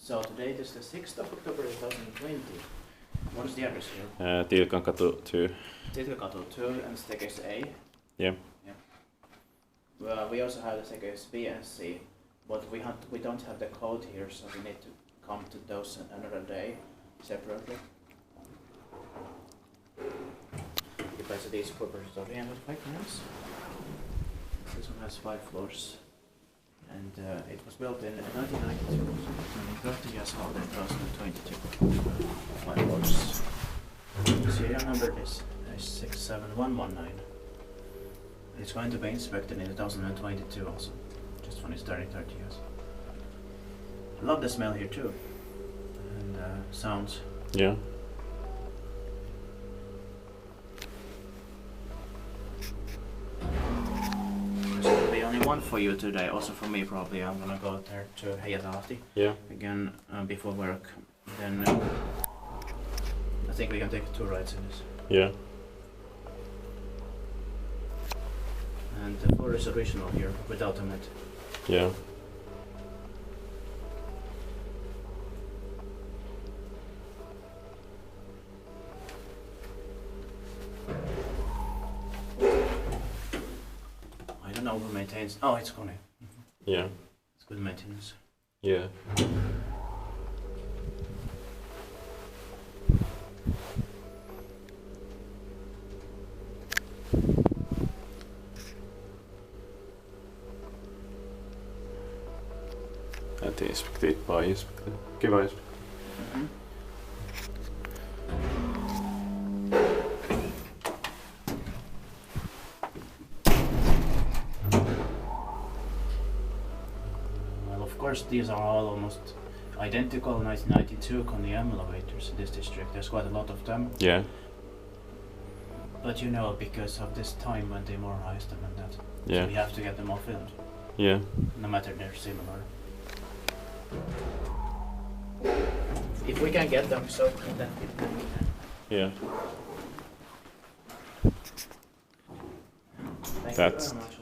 So today is the 6th of October 2020. What is the address here? Tilkankatu 2. Tilkankatu 2 and staircase A. Yeah. Well, we also have the staircase B and C, but we don't have the code here, so we need to come to those another day separately. Because of these properties of 305 minutes. This one has 5 floors. And it was built in 1992, so 30 years old in 2022. 5 floors. The serial number is 67119. It's going to be inspected in 2022 also, just when it's turning 30 years. I love the smell here too, and sounds. Yeah. There's going to be only one for you today, also for me probably. I'm gonna go there to Helsinki again before work. Then I think we can take 2 rides in this. Yeah. And the floor is original here, without a net. Yeah. I don't know who maintains. Oh, it's Kone. Yeah. It's good maintenance. Yeah. Att inspekteert bara inspekteer. Kiva inspekteer. Well, of course, these are all almost identical 1992 Kone elevators in this district. There's quite a lot of them. Yeah. But you know, because of this time when they modernized them and that, Yeah. so we have to get them all filmed, Yeah. no matter they're similar. If we can get them, so then we can. Yeah. Thank you That's very much.